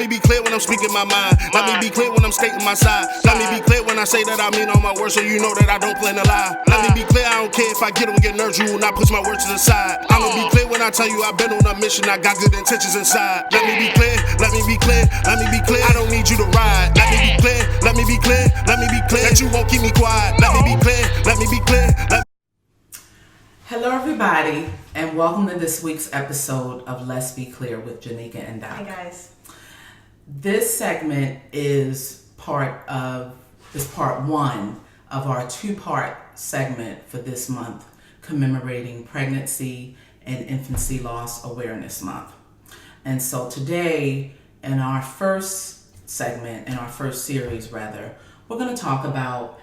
me be clear when I'm speaking my mind. Let me be clear when I'm stating my side. Let me be clear when I say that I mean all my words, so you know that I don't plan to lie. Let me be clear, I don't care if I get on your nerves, you will not push my words to the side. I'ma be clear when I tell you I've been on a mission, I got good intentions inside. Let me be clear, let me be clear, let me be clear. I don't need you to ride. Let me be clear, let me be clear, let me be clear that you won't keep me quiet. Let me be clear, let me be clear. Hello everybody, and welcome to this week's episode of Let's Be Clear with Janika and Doc. Hi guys. This segment is part one of our two-part segment for this month, commemorating Pregnancy and Infancy Loss Awareness Month. And so today, in our first segment, in our first series rather, we're going to talk about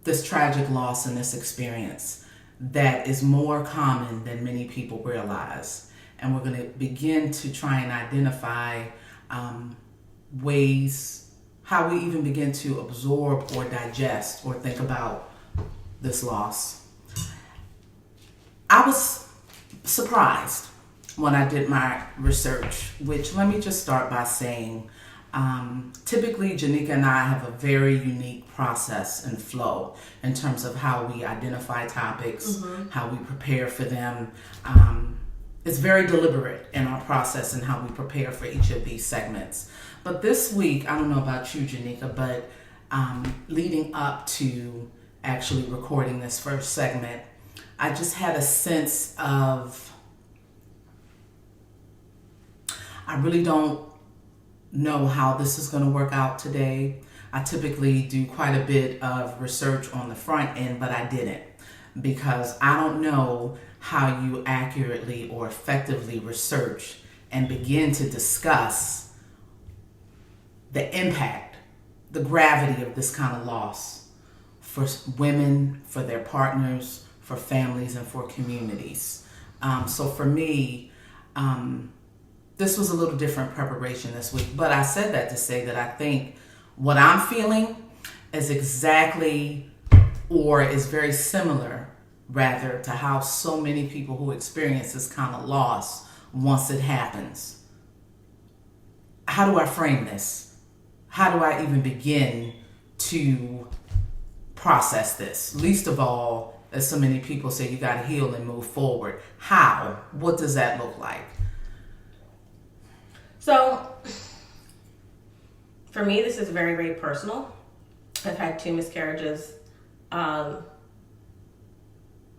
this tragic loss and this experience that is more common than many people realize. And we're going to begin to try and identify ways, how we even begin to absorb or digest or think about this loss. I was surprised when I did my research, which let me just start by saying, typically Janika and I have a very unique process and flow in terms of how we identify topics, how we prepare for them. It's very deliberate in our process and how we prepare for each of these segments. But this week, I don't know about you, Janika, but leading up to actually recording this first segment, I just had a sense of, I really don't know how this is going to work out today. I typically do quite a bit of research on the front end, but I didn't, because I don't know how you accurately or effectively research and begin to discuss the impact, the gravity of this kind of loss for women, for their partners, for families, and for communities. So for me, this was a little different preparation this week, but I said that to say that I think what I'm feeling is exactly, or is very similar rather, to how so many people who experience this kind of loss once it happens. How do I frame this? How do I even begin to process this? Least of all, as so many people say, you got to heal and move forward. How? What does that look like? So, for me, this is very, very personal. I've had 2 miscarriages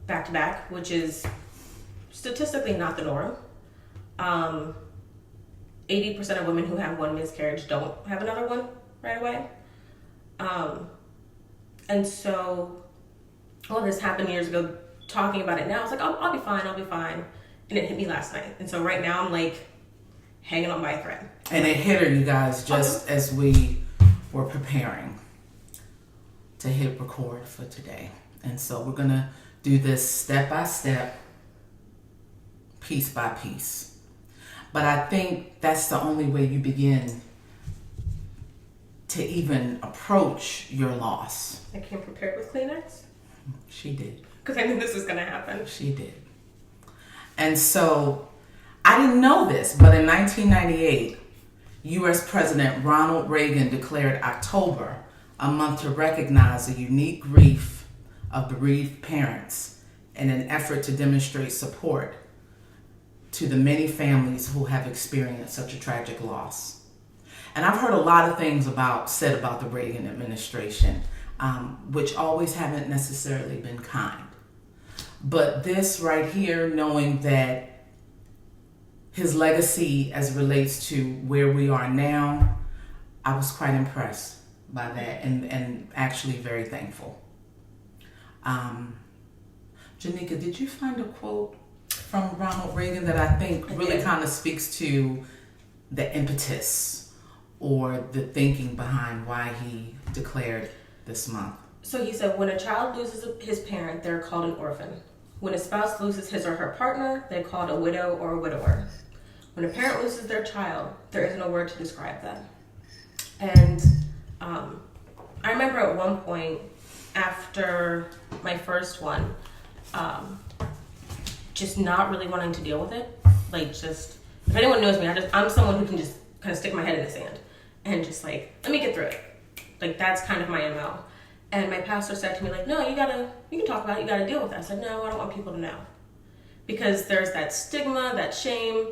back to back, which is statistically not the norm. 80% of women who have 1 miscarriage don't have another one right away. And so, all this happened years ago. Talking about it now, I was like, I'll be fine. And it hit me last night. And so right now I'm like, hanging on by a thread. And it hit her, you guys, just as we were preparing to hit record for today. And so we're going to do this step by step, piece by piece. But I think that's the only way you begin to even approach your loss. I came prepared with Kleenex. She did. Because I knew this was going to happen. She did. And so I didn't know this, but in 1998, U.S. President Ronald Reagan declared October a month to recognize the unique grief of bereaved parents in an effort to demonstrate support to the many families who have experienced such a tragic loss. And I've heard a lot of things said about the Reagan administration, which always haven't necessarily been kind. But this right here, knowing that his legacy as it relates to where we are now, I was quite impressed by that and actually very thankful. Janika, did you find a quote from Ronald Reagan that I think really kind of speaks to the impetus or the thinking behind why he declared this month? So he said, when a child loses his parent, they're called an orphan. When a spouse loses his or her partner, they're called a widow or a widower. When a parent loses their child, there isn't a word to describe them. And I remember at one point after my first one, just not really wanting to deal with it. Like, just If anyone knows me, I'm someone who can just kind of stick my head in the sand and just like, let me get through it. Like, that's kind of my MO. And my pastor said to me, like, no, you can talk about it, you gotta deal with that. I said, no, I don't want people to know. Because there's that stigma, that shame,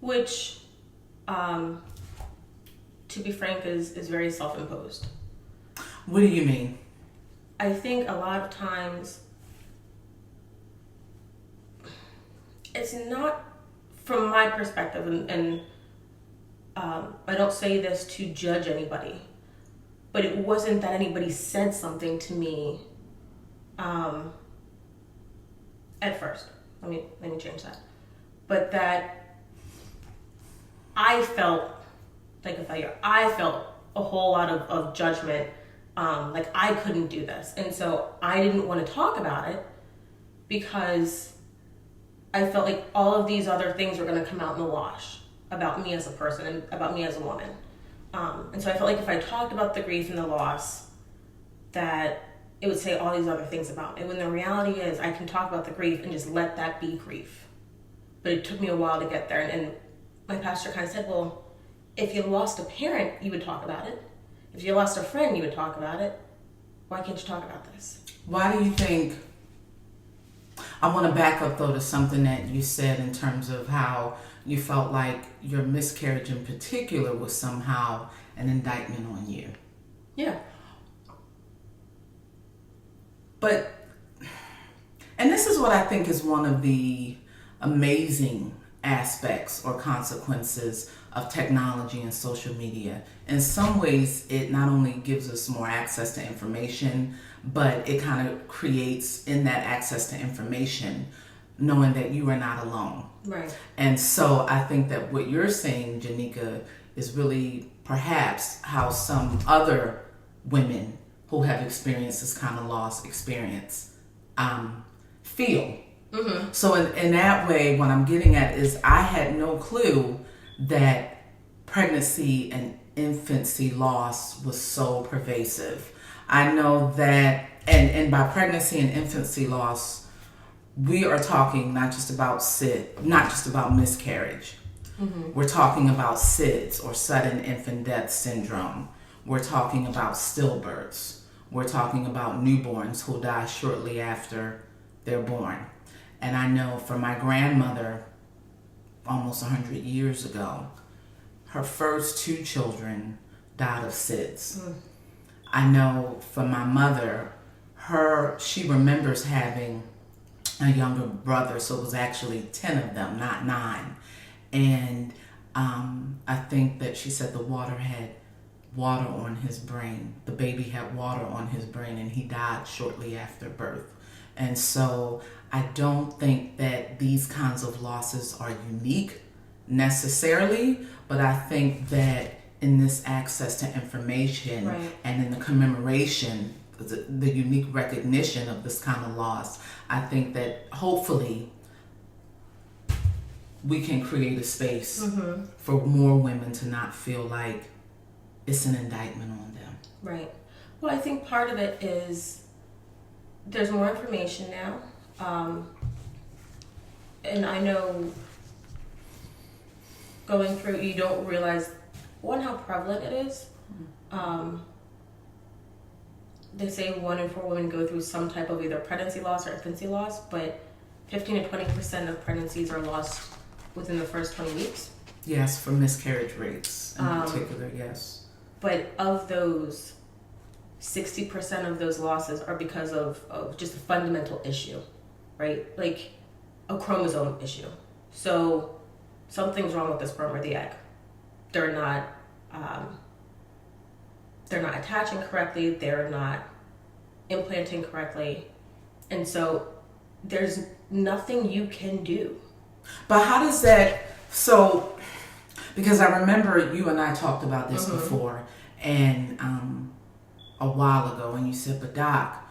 which, to be frank, is very self-imposed. What do you mean? I think a lot of times, it's not, from my perspective, and I don't say this to judge anybody, but it wasn't that anybody said something to me at first. Let me change that. But that I felt like a failure. I felt a whole lot of judgment, like I couldn't do this. And so I didn't want to talk about it because I felt like all of these other things were going to come out in the wash about me as a person and about me as a woman. And so I felt like if I talked about the grief and the loss, that it would say all these other things about me. When the reality is I can talk about the grief and just let that be grief. But it took me a while to get there. And my pastor kind of said, well, if you lost a parent, you would talk about it. If you lost a friend, you would talk about it. Why can't you talk about this? Why do you think, I want to back up though to something that you said in terms of how you felt like your miscarriage in particular was somehow an indictment on you. Yeah. But, and this is what I think is one of the amazing aspects or consequences of technology and social media. In some ways, it not only gives us more access to information, but it kind of creates in that access to information knowing that you are not alone. Right. And so I think that what you're saying, Janika, is really perhaps how some other women who have experienced this kind of loss experience feel. Mm-hmm. So in that way, what I'm getting at is I had no clue that pregnancy and infancy loss was so pervasive. I know that, and by pregnancy and infancy loss, we are talking not just about miscarriage. Mm-hmm. We're talking about SIDS, or sudden infant death syndrome. We're talking about stillbirths. We're talking about newborns who die shortly after they're born. And I know for my grandmother, almost 100 years ago, her first 2 children died of SIDS. Mm. I know for my mother, she remembers having a younger brother, so it was actually 10 of them, not 9. And I think that she said the water had water on his brain. The baby had water on his brain, and he died shortly after birth. And so I don't think that these kinds of losses are unique necessarily, but I think that in this access to information, right, and in the commemoration, the unique recognition of this kind of loss, I think that hopefully we can create a space, mm-hmm, for more women to not feel like it's an indictment on them. Right. Well, I think part of it is there's more information now. And I know going through, you don't realize, one, how prevalent it is. They say 1 in 4 women go through some type of either pregnancy loss or infancy loss, but 15 to 20% of pregnancies are lost within the first 20 weeks. Yes, for miscarriage rates in particular, yes. But of those, 60% of those losses are because of just a fundamental issue, right? Like a chromosome issue. So something's wrong with the sperm or the egg. They're not attaching correctly. They're not implanting correctly. And so there's nothing you can do. But how does that, so, because I remember you and I talked about this, mm-hmm, before, and a while ago, and you said, but Doc,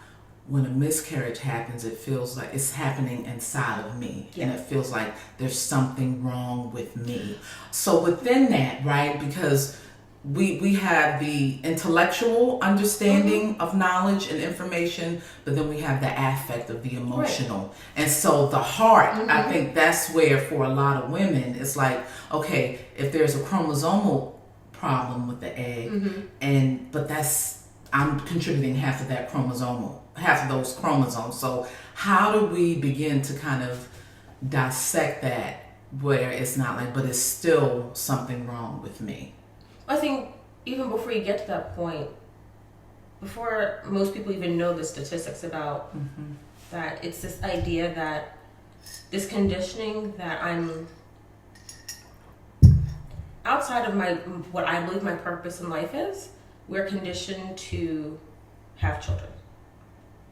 when a miscarriage happens, it feels like it's happening inside of me. Yeah. And it feels like there's something wrong with me. So within that, right, because we have the intellectual understanding of knowledge and information, but then we have the affect of the emotional. And so the heart, I think that's where for a lot of women, it's like, okay, if there's a chromosomal problem with the egg, but I'm contributing half of those chromosomes. So how do we begin to kind of dissect that where it's not like, but it's still something wrong with me? I think even before you get to that point, before most people even know the statistics about that, it's this idea that this conditioning that I'm outside of what I believe my purpose in life is. We're conditioned to have children.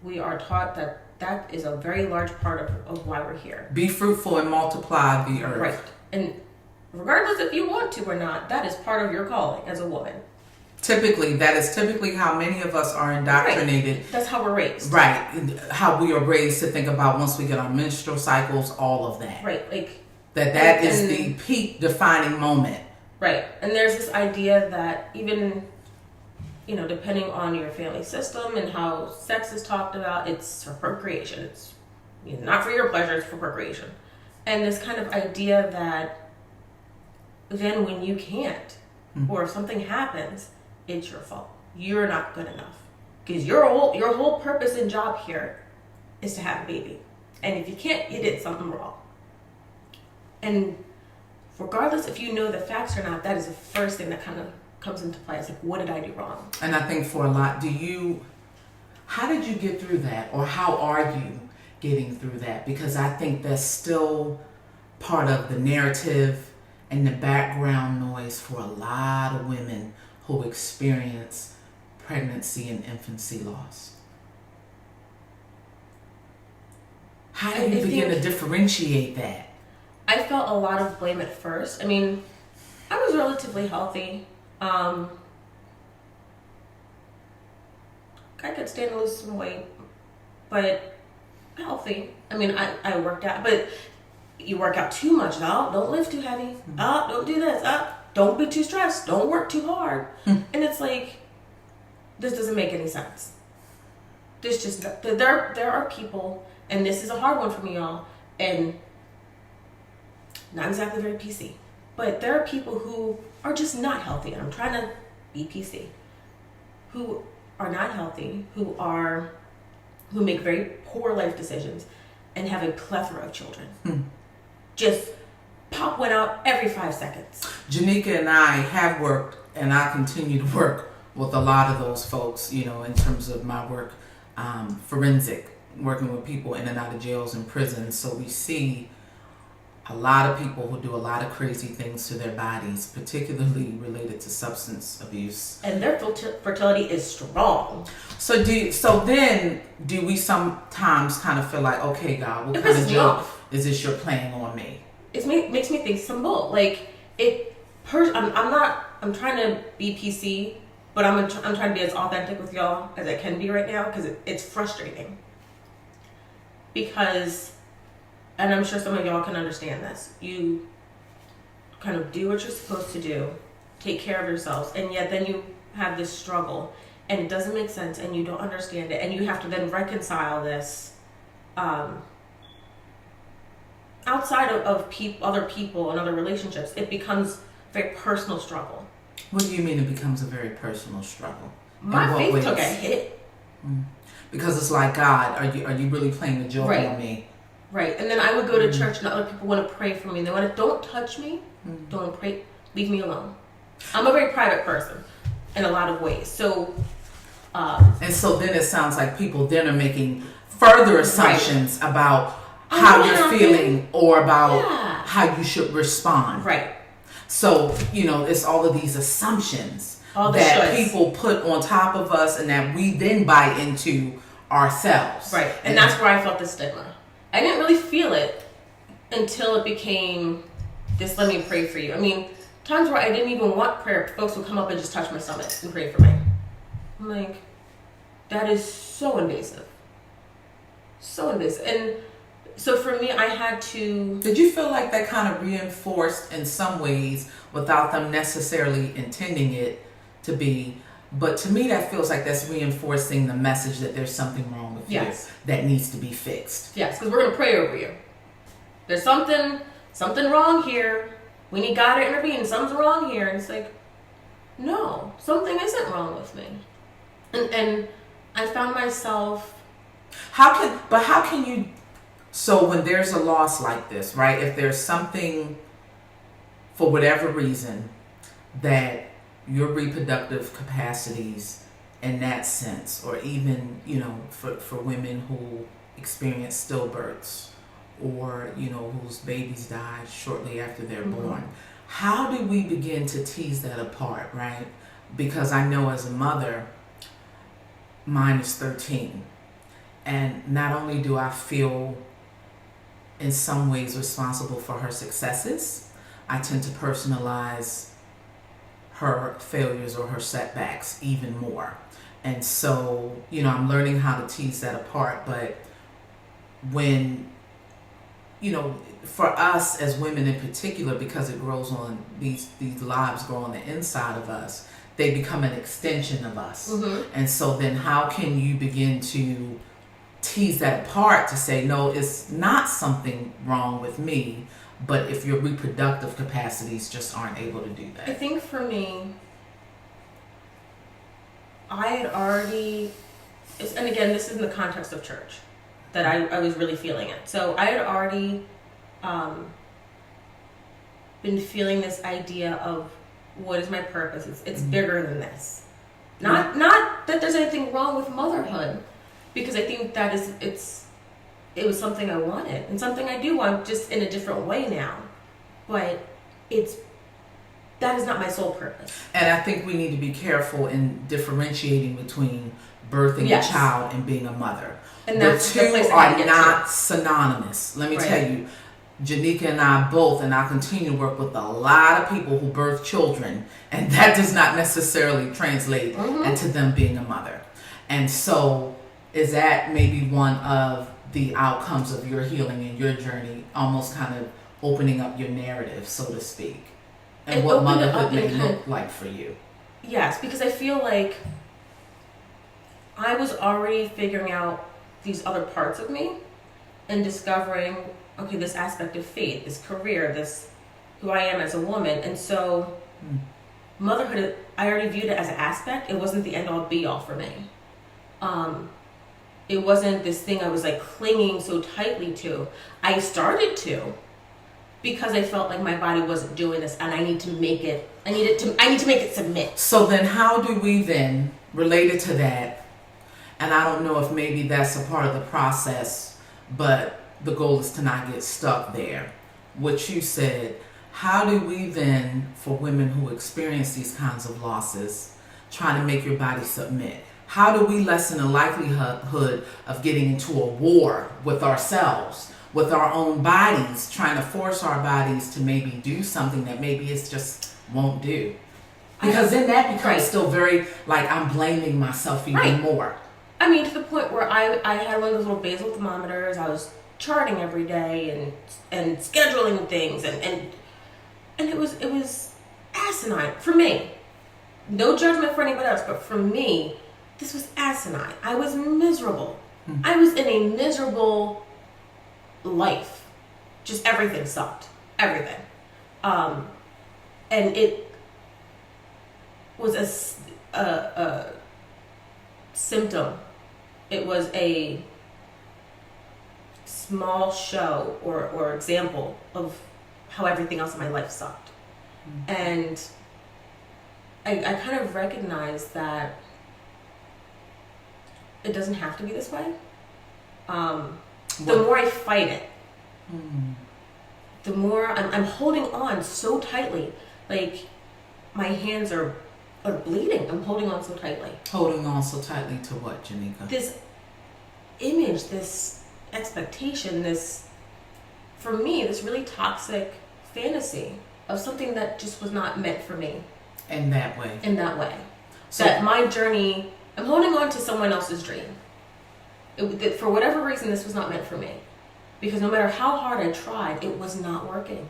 We are taught that is a very large part of why we're here. Be fruitful and multiply the earth. Right. And regardless if you want to or not, that is part of your calling as a woman. That is typically how many of us are indoctrinated. Right. That's how we're raised. Right. How we are raised to think about once we get our menstrual cycles, all of that. Right. Like that is the peak defining moment. Right. And there's this idea that even, depending on your family system and how sex is talked about, it's for procreation. It's not for your pleasure, it's for procreation. And this kind of idea that then when you can't, or if something happens, it's your fault. You're not good enough. Because your whole purpose and job here is to have a baby. And if you can't, you did something wrong. And regardless if you know the facts or not, that is the first thing that kind of comes into play. It's like, what did I do wrong? And I think for a lot, how did you get through that? Or how are you getting through that? Because I think that's still part of the narrative and the background noise for a lot of women who experience pregnancy and infancy loss. How do you begin to differentiate that? I felt a lot of blame at first. I mean, I was relatively healthy. I could stand to lose some weight, but healthy. I mean, I worked out, but you work out too much. No, don't lift too heavy. Don't do this. Don't be too stressed. Don't work too hard. And it's like, this doesn't make any sense. There are people, and this is a hard one for me, y'all, and not exactly very PC, but there are people who are just not healthy, and I'm trying to be PC, who are not healthy, who make very poor life decisions, and have a plethora of children. Just pop one out every 5 seconds. Janika and I have worked, and I continue to work with a lot of those folks, in terms of my work, forensic, working with people in and out of jails and prisons. So we see a lot of people who do a lot of crazy things to their bodies, particularly related to substance abuse. And their fertility is strong. So then do we sometimes kind of feel like, okay, God, what kind of joke is this you're playing on me? It makes me think some bull. Like, I'm trying to be PC, but I'm trying to be as authentic with y'all as I can be right now, because it's frustrating. Because, and I'm sure some of y'all can understand this, you kind of do what you're supposed to do, take care of yourselves, and yet then you have this struggle, and it doesn't make sense, and you don't understand it, and you have to then reconcile this outside of other people and other relationships. It becomes a very personal struggle. What do you mean it becomes a very personal struggle? My faith took a hit. Because it's like, God, are you really playing a joke on me? Right. And then I would go to church and other people want to pray for me. They want to, don't touch me. Don't pray. Leave me alone. I'm a very private person in a lot of ways. So, and so then it sounds like people then are making further assumptions about how you're feeling or about how you should respond. Right. So, it's all of these assumptions that people put on top of us and that we then buy into ourselves. Right. And that's where I felt the stigma. I didn't really feel it until it became this, let me pray for you. I mean, times where I didn't even want prayer, folks would come up and just touch my stomach and pray for me. I'm like, that is so invasive. So invasive. And So for me, I had to. Did you feel like that kind of reinforced in some ways without them necessarily intending it to be? But to me, that feels like that's reinforcing the message that there's something wrong with you that needs to be fixed. Yes, because we're going to pray over you. There's something wrong here. We need God to intervene. Something's wrong here. And it's like, no, something isn't wrong with me. And I found myself. How can you, so when there's a loss like this, right? If there's something, for whatever reason, that your reproductive capacities in that sense, or even, for women who experience stillbirths, or, whose babies die shortly after they're born, how do we begin to tease that apart, right? Because I know as a mother, mine is 13. And not only do I feel in some ways responsible for her successes, I tend to personalize her failures or her setbacks even more. And so, I'm learning how to tease that apart. But when, for us as women in particular, because it grows on, these lives grow on the inside of us, they become an extension of us. And so then how can you begin to tease that apart to say, no, it's not something wrong with me, but if your reproductive capacities just aren't able to do that? I think for me, I had already, and again, this is in the context of church, that I was really feeling it. So I had already been feeling this idea of what is my purpose. It's bigger than this. Not that there's anything wrong with motherhood, because I think that it was something I wanted and something I do want, just in a different way now. But that is not my sole purpose. And I think we need to be careful in differentiating between birthing a child and being a mother. And the that's two the place are not synonymous. Let me Right. tell you, Janika and I both, and I continue to work with a lot of people who birth children, and that does not necessarily translate into them being a mother. And so, is that maybe one of the outcomes of your healing and your journey, almost kind of opening up your narrative, so to speak, and what motherhood may look like for you? Yes, because I feel like I was already figuring out these other parts of me and discovering, okay, this aspect of faith, this career, this who I am as a woman. And so motherhood, I already viewed it as an aspect. It wasn't the end all be all for me. It wasn't this thing I was like clinging so tightly to. I started to, because I felt like my body wasn't doing this, and I need to make it submit. So then how do we then, related to that, and I don't know if maybe that's a part of the process, but the goal is to not get stuck there. What you said, how do we then, for women who experience these kinds of losses, try to make your body submit? How do we lessen the likelihood of getting into a war with ourselves, with our own bodies, trying to force our bodies to maybe do something that maybe it just won't do? Because then that becomes still very, like, I'm blaming myself even more. I mean, to the point where I had one of those little basal thermometers. I was charting every day and scheduling things, and it was asinine for me. No judgment for anybody else, but for me, this was asinine. I was miserable. I was in a miserable life. Just everything sucked. Everything. And it was a symptom. It was a small show or example of how everything else in my life sucked. And I kind of recognized that it doesn't have to be this way. The more I fight it, the more I'm holding on so tightly. Like, my hands are bleeding. I'm holding on so tightly. Holding on so tightly to what, Janika? This image, this expectation, this, for me, this really toxic fantasy of something that just was not meant for me. In that way. So that my journey, I'm holding on to someone else's dream. For whatever reason, this was not meant for me. because no matter how hard I tried, it was not working.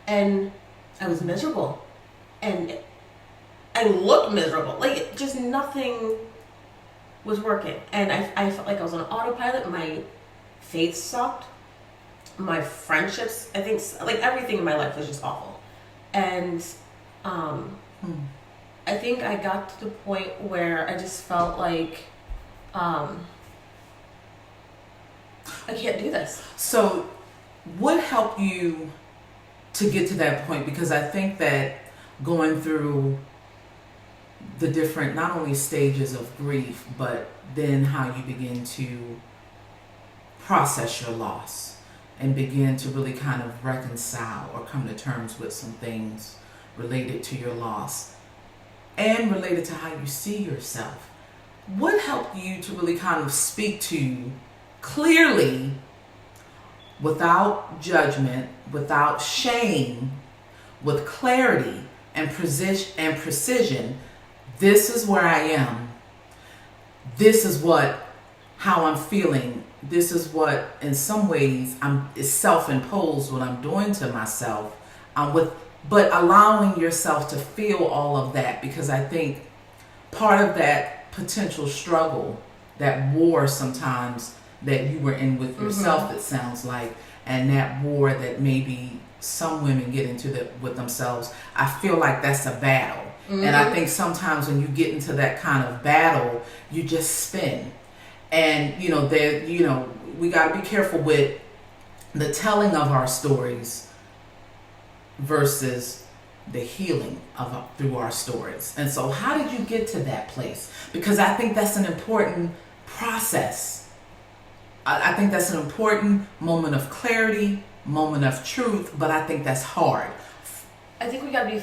And I was miserable. And I looked miserable. Like, just nothing was working. And I felt like I was on autopilot. My faith sucked. My friendships, I think, like, everything in my life was just awful. And I think I got to the point where I just felt like I can't do this. So what helped you to get to that point? Because I think that going through the different, not only stages of grief, but then how you begin to process your loss and begin to really kind of reconcile or come to terms with some things related to your loss and related to how you see yourself. What helped you to really kind of speak to clearly, without judgment, without shame, with clarity and precision, this is where I am. This is how I'm feeling. This is what, in some ways, is self-imposed what I'm doing to myself. But allowing yourself to feel all of that, because I think part of that potential struggle, that war sometimes that you were in with yourself, it sounds like, and that war that maybe some women get into with themselves, I feel like that's a battle. And I think sometimes when you get into that kind of battle, you just spin. And, we got to be careful with the telling of our stories versus the healing through our stories. And so how did you get to that place? Because I think that's an important process. I think that's an important moment of clarity, moment of truth, but I think that's hard. I think we got to be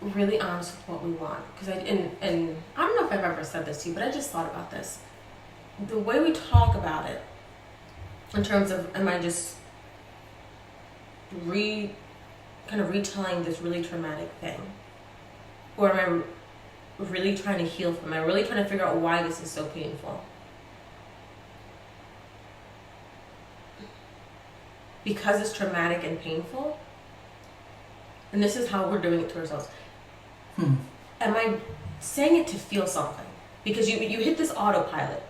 really honest with what we want. Because and I don't know if I've ever said this to you, but I just thought about this. The way we talk about it, in terms of, am I just kind of retelling this really traumatic thing? Or am I really trying to heal from it? Am I really trying to figure out why this is so painful? Because it's traumatic and painful, and this is how we're doing it to ourselves. Am I saying it to feel something? Because you hit this autopilot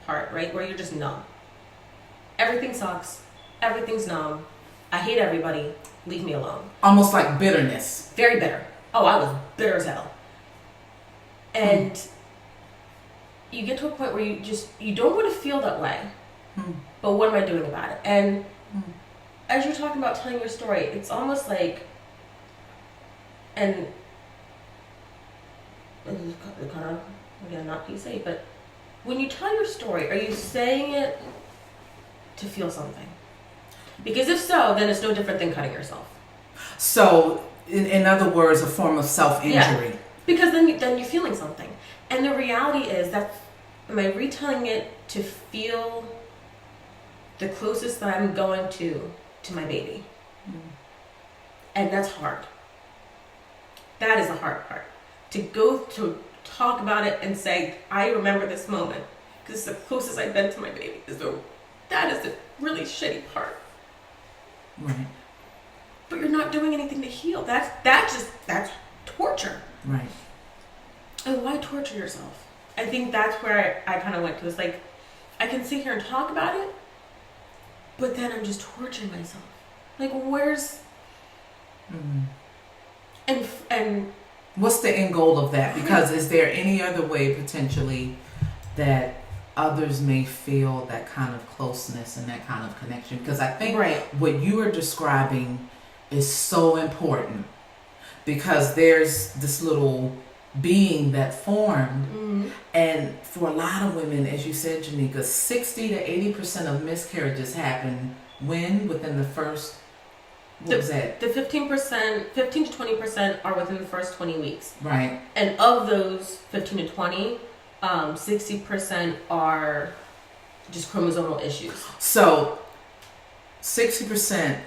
part, right, where you're just numb. Everything sucks. Everything's numb. I hate everybody. Leave me alone. Almost like bitterness. Very bitter. Oh, I was bitter as hell. And you get to a point where you don't want to feel that way. But what am I doing about it? And as you're talking about telling your story, it's almost like, and it's kind of, again, not PC, but when you tell your story, are you saying it to feel something? Because if so, then it's no different than cutting yourself. So, in other words, a form of self-injury. Yeah, because then you're feeling something. And the reality is that, am I retelling it to feel the closest that I'm going to my baby? And that's hard. That is the hard part. To go to talk about it and say, I remember this moment because it's the closest I've been to my baby. That is the really shitty part. Right. But you're not doing anything to heal. That's torture. Right. And why torture yourself? I think that's where I kind of went to. It's like, I can sit here and talk about it, but then I'm just torturing myself. Like, where's... And what's the end goal of that? Because is there any other way potentially that others may feel that kind of closeness and that kind of connection? Because I think what you are describing is so important, because there's this little being that formed, and for a lot of women, as you said, Janika, 60 to 80% of miscarriages happen within the first... What was that? The 15%, 15 to 20% are within the first 20 weeks. Right. And of those 15 to 20, 60% are just chromosomal issues. So 60%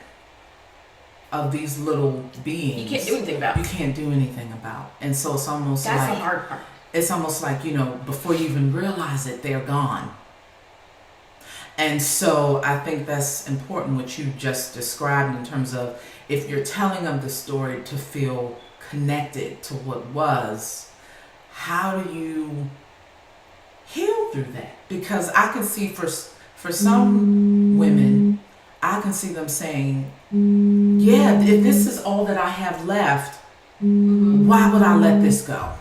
of these little beings you can't do anything about. You can't do anything about. And so it's almost that's like... the hard part. It's almost like, before you even realize it, they're gone. And so I think that's important what you just described in terms of if you're telling them the story to feel connected to what was, how do you heal through that? Because I can see for some women, I can see them saying, yeah, if this is all that I have left, why would I let this go?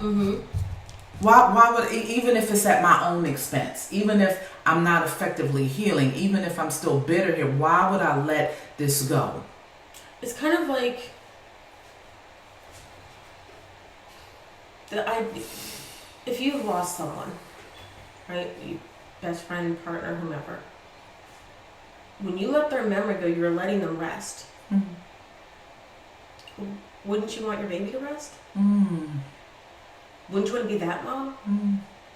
Why would, even if it's at my own expense, even if I'm not effectively healing, even if I'm still bitter here, why would I let this go? It's kind of like if you've lost someone, right, best friend, partner, whomever, when you let their memory go, you're letting them rest. Wouldn't you want your baby to rest? Wouldn't you want to be that mom?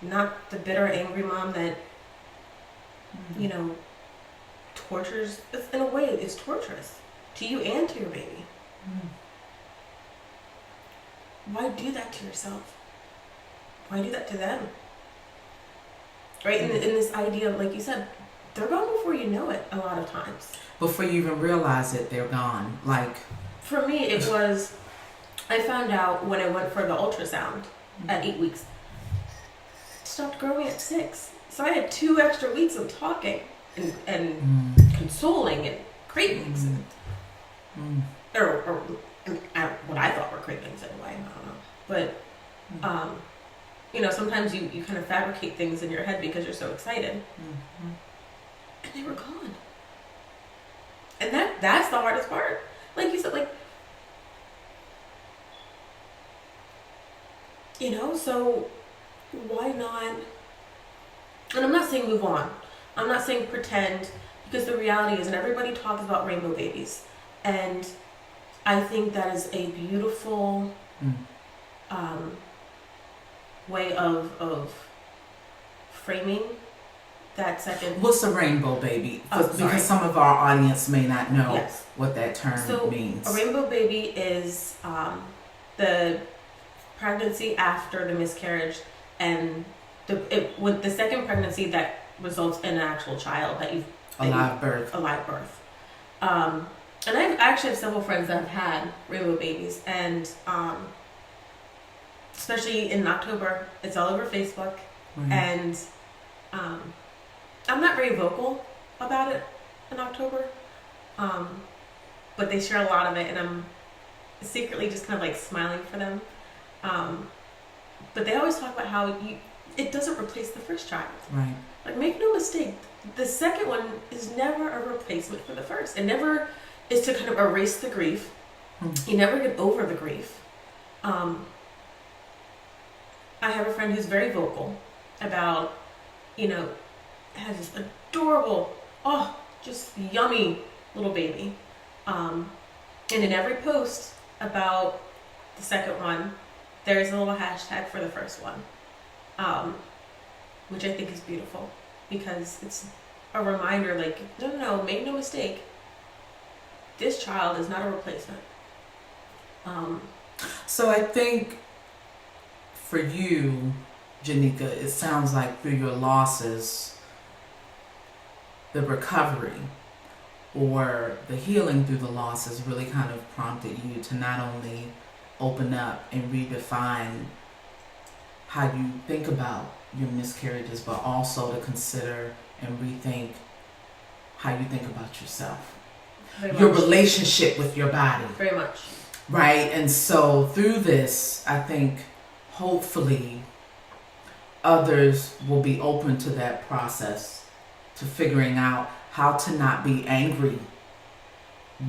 Not the bitter, angry mom that, you know, tortures. In a way, it's torturous to you and to your baby. Why do that to yourself? Why do that to them? Right? In this idea of, like you said, they're gone before you know it a lot of times. Before you even realize it, they're gone. Like, for me, it was, I found out when I went for the ultrasound at 8 weeks. It stopped growing at 6. So I had 2 extra weeks of talking and consoling and cravings. Or what I thought were cravings anyway. I don't know. But, you know, sometimes you kind of fabricate things in your head because you're so excited. And they were gone. And that's the hardest part. Like you said, like, you know, so why not? And I'm not saying move on. I'm not saying pretend, because the reality is, and everybody talks about rainbow babies, and I think that is a beautiful way of framing that second. What's a rainbow baby? Because some of our audience may not know what that term means. A rainbow baby is the pregnancy after the miscarriage and with the second pregnancy that results in an actual child that a live birth. And I actually have several friends that have had rainbow babies, and especially in October, it's all over Facebook, and I'm not very vocal about it in October, but they share a lot of it, and I'm secretly just kind of like smiling for them. But they always talk about how it doesn't replace the first child. Right. Like, make no mistake, the second one is never a replacement for the first. It never is to kind of erase the grief. You never get over the grief. I have a friend who's very vocal about, you know, has this adorable, just yummy little baby. And in every post about the second one, there's a little hashtag for the first one, which I think is beautiful, because it's a reminder, like, no, make no mistake, this child is not a replacement. So I think for you, Janika, it sounds like through your losses, the recovery or the healing through the losses really kind of prompted you to not only open up and redefine how you think about your miscarriages, but also to consider and rethink how you think about yourself. Your relationship with your body. Very much. Right? And so through this, I think hopefully others will be open to that process, to figuring out how to not be angry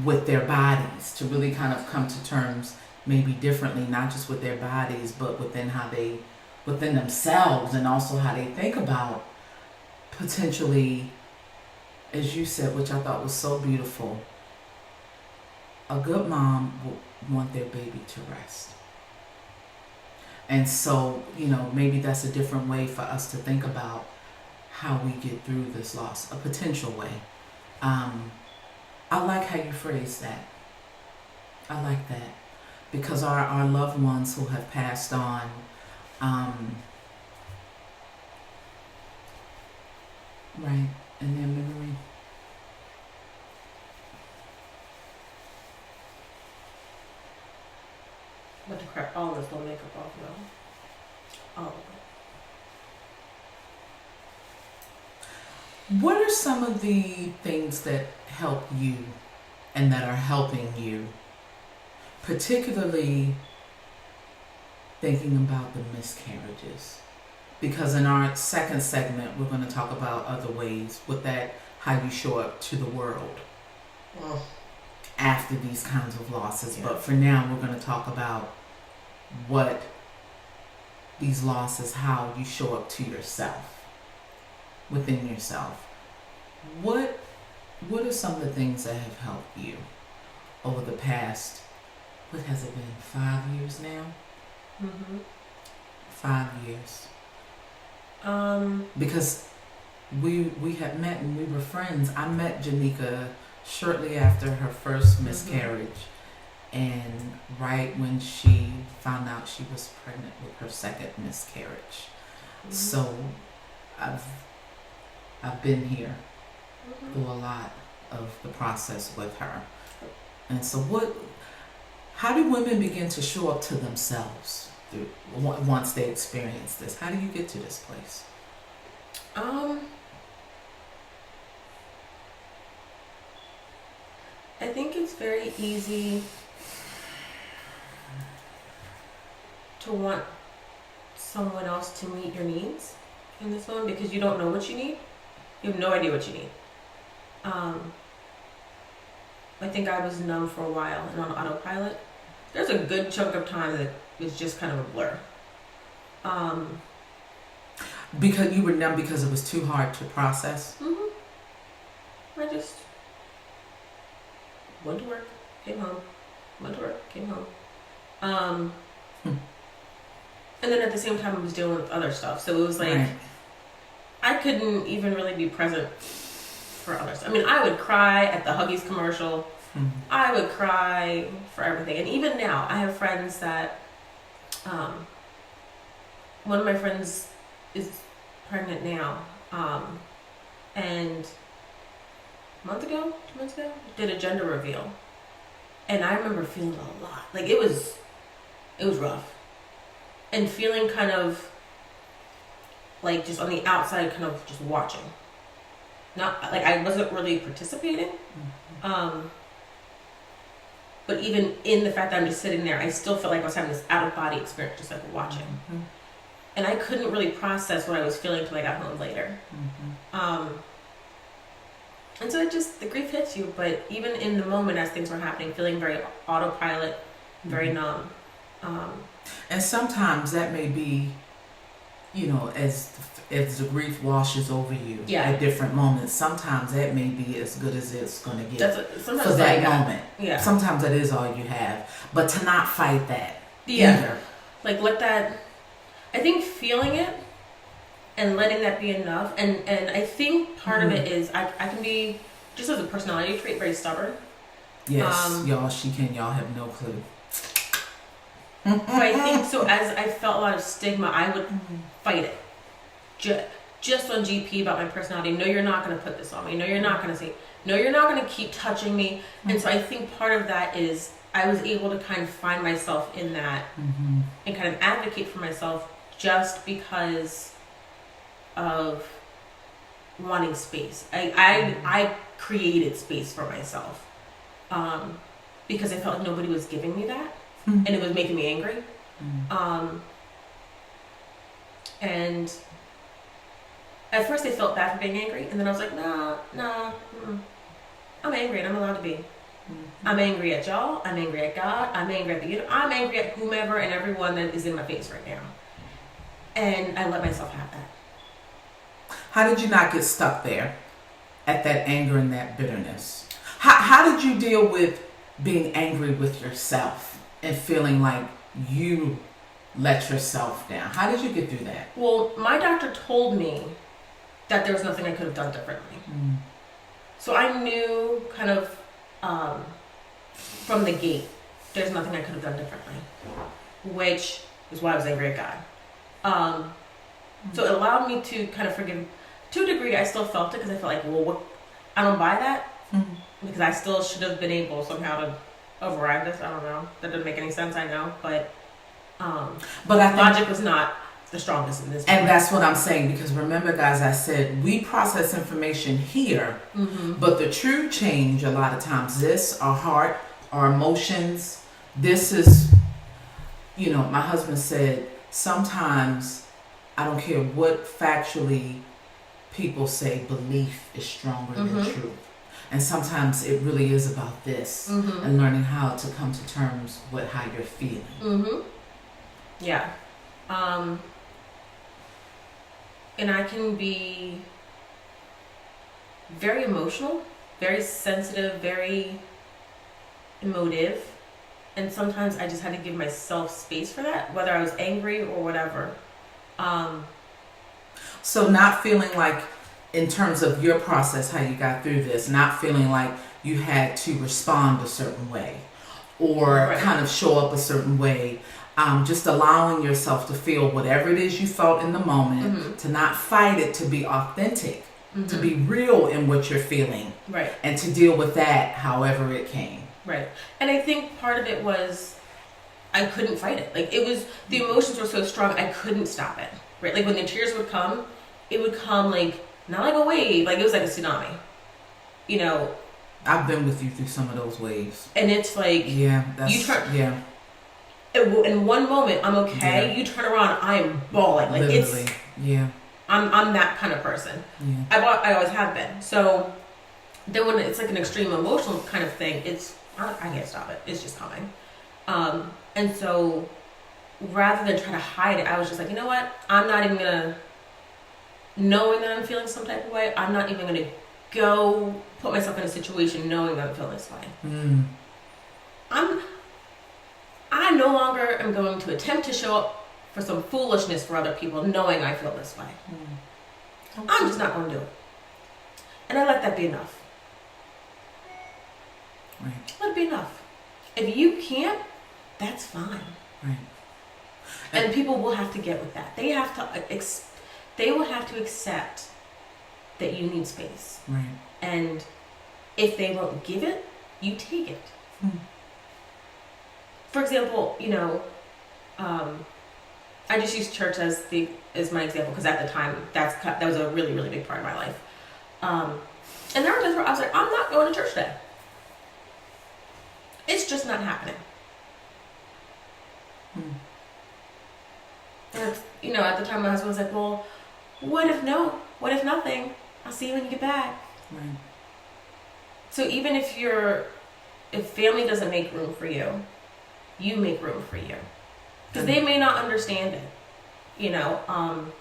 with their bodies, to really kind of come to terms maybe differently, not just with their bodies, but within themselves, and also how they think about potentially, as you said, which I thought was so beautiful, a good mom will want their baby to rest. And so, you know, maybe that's a different way for us to think about how we get through this loss, a potential way. I like how you phrase that. I like that. Because our loved ones who have passed on, right, in their memory. But to crack all this little makeup off now. All of it. What are some of the things that help you and that are helping you, particularly thinking about the miscarriages? Because in our second segment, we're going to talk about other ways with that, how you show up to the world after these kinds of losses. Yeah. But for now, we're going to talk about what these losses, how you show up to yourself, within yourself. What are some of the things that have helped you over the past, what has it been, 5 years now? Mm-hmm. 5 years. Because we had met and we were friends. I met Janika shortly after her first miscarriage, and right when she found out she was pregnant with her second miscarriage. So I've been here through a lot of the process with her. And so how do women begin to show up to themselves once they experience this? How do you get to this place? I think it's very easy to want someone else to meet your needs in this moment because you don't know what you need. You have no idea what you need. I think I was numb for a while and on autopilot. There's a good chunk of time that was just kind of a blur. Because you were numb because it was too hard to process? I just went to work, came home, went to work, came home. And then at the same time I was dealing with other stuff. So it was like, right. I couldn't even really be present for others. I mean, I would cry at the Huggies commercial. I would cry for everything. And even now, I have friends that, one of my friends is pregnant now. And a month ago, 2 months ago, did a gender reveal. And I remember feeling a lot. Like it was rough. And feeling kind of like just on the outside, kind of just watching. Not like I wasn't really participating. But even in the fact that I'm just sitting there, I still felt like I was having this out of body experience, just like watching. And I couldn't really process what I was feeling until I got home later. And so the grief hits you, but even in the moment as things were happening, feeling very autopilot, very numb. And sometimes that may be, as the grief washes over you at different moments, sometimes that may be as good as it's going to get for that moment. Yeah. Sometimes that is all you have. But to not fight that either. Like let that, I think feeling it and letting that be enough. And I think part of it is I can be, just as a personality trait, very stubborn. Yes, y'all have no clue. But I think so. As I felt a lot of stigma, I would fight it. Just on GP about my personality. No, you're not going to put this on me. No, you're not going to say. No, you're not going to keep touching me. And so I think part of that is I was able to kind of find myself in that and kind of advocate for myself just because of wanting space. I created space for myself because I felt like nobody was giving me that. And it was making me angry. And at first I felt bad for being angry, and then I was like, nah, I'm angry and I'm allowed to be. I'm angry at y'all, I'm angry at God, I'm angry at the universe, I'm angry at whomever and everyone that is in my face right now. And I let myself have that. How did you not get stuck there at that anger and that bitterness? How did you deal with being angry with yourself and feeling like you let yourself down? How did you get through that? Well, my doctor told me that there was nothing I could have done differently. So I knew kind of from the gate, there's nothing I could have done differently, which is why I was angry at God. So it allowed me to kind of To a degree, I still felt it because I felt like, well, what? I don't buy that because I still should have been able somehow to override this. I don't know. That doesn't make any sense. I know, but I think logic was not the strongest in this. And that's what I'm saying, because remember, guys, I said we process information here, but the true change a lot of times, our heart, our emotions, this is, my husband said, sometimes I don't care what factually people say, belief is stronger than truth. And sometimes it really is about this and learning how to come to terms with how you're feeling. Yeah. And I can be very emotional, very sensitive, very emotive. And sometimes I just had to give myself space for that, whether I was angry or whatever. So not feeling like, in terms of your process, how you got through this, not feeling like you had to respond a certain way or kind of show up a certain way. Just allowing yourself to feel whatever it is you felt in the moment, to not fight it, to be authentic, to be real in what you're feeling, and to deal with that however it came. Right. And I think part of it was I couldn't fight it. Like, it was, the emotions were so strong, I couldn't stop it. Right? Like, when the tears would come, it would come like, not like a wave, like it was like a tsunami. I've been with you through some of those waves. And it's like, in one moment I'm okay. You turn around, I am bawling. Like, literally. I'm that kind of person. I always have been. So then when it's like an extreme emotional kind of thing, I can't stop it. It's just coming. And so rather than try to hide it, I was just like, you know what? I'm not even gonna, knowing that I'm feeling some type of way, I'm not even gonna go put myself in a situation knowing that I'm feeling this way. I no longer am going to attempt to show up for some foolishness for other people knowing I feel this way. I'm just not going to do it. And I let that be enough. Right. Let it be enough. If you can't, that's fine. Right. And people will have to get with that. They will have to accept that you need space. Right. And if they won't give it, you take it. For example, I just use church as my example because at the time that was a really, really big part of my life. And there were times where I was like, I'm not going to church today. It's just not happening. And at the time my husband was like, well, what if no? What if nothing? I'll see you when you get back. Right. So even if family doesn't make room for you, you make room for you. Because they may not understand it, and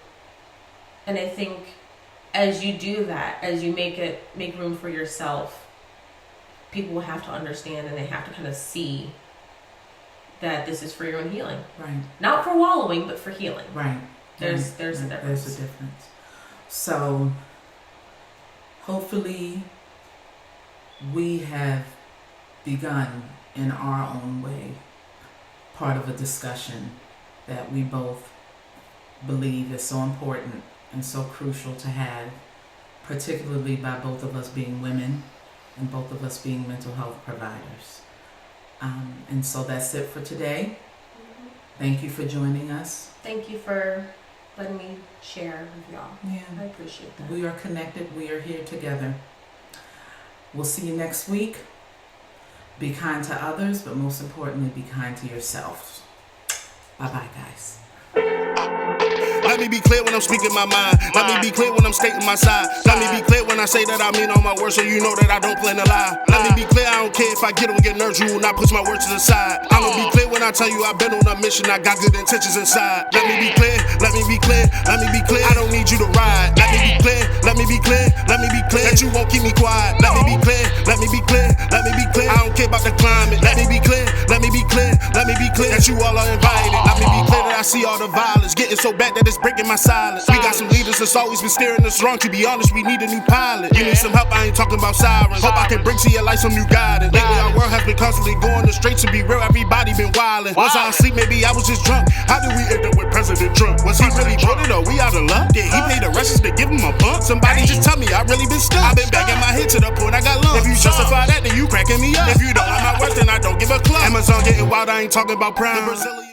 I think as you do that, as you make room for yourself, people will have to understand and they have to kind of see that this is for your own healing. Right. Not for wallowing, but for healing. Right. There's a difference. There's a difference. So hopefully we have begun in our own way part of a discussion that we both believe is so important and so crucial to have, particularly by both of us being women and both of us being mental health providers. And so that's it for today. Thank you for joining us. Thank you for letting me share with y'all. Yeah. I appreciate that. We are connected. We are here together. We'll see you next week. Be kind to others, but most importantly, be kind to yourselves. Bye-bye, guys. Let me be clear when I'm speaking my mind. Let me be clear when I'm stating my side. Let me be clear when I say that I mean all my words, so you know that I don't plan to lie. Let me be clear, I don't care if I get on your nerves, you will not push my words to the side. I'ma be clear when I tell you I've been on a mission, I got good intentions inside. Let me be clear, let me be clear, let me be clear. I don't need you to ride. Let me be clear, let me be clear, let me be clear that you won't keep me quiet. Let me be clear, let me be clear, let me be clear. I don't care about the climate. Let me be clear, let me be clear, let me be clear that you all are invited. Let me be clear that I see all the violence getting so bad that it's breaking my silence. We got some leaders that's always been steering us wrong. To be honest, we need a new pilot. You need some help, I ain't talking about sirens. Hope I can bring to your life some new guidance. Lately our world has been constantly going astray. To be real, everybody been wildin'. Was I asleep? Maybe I was just drunk. How did we end up with President Trump? Was he really voted or we out of luck? Did he pay the Russians to give him a bump? Somebody just tell me I really been stuck. I've been banging my head to the point I got lumps. If you justify that, then you cracking me up. If you don't like my work, then I don't give a club. Amazon getting wild, I ain't talking about Prime.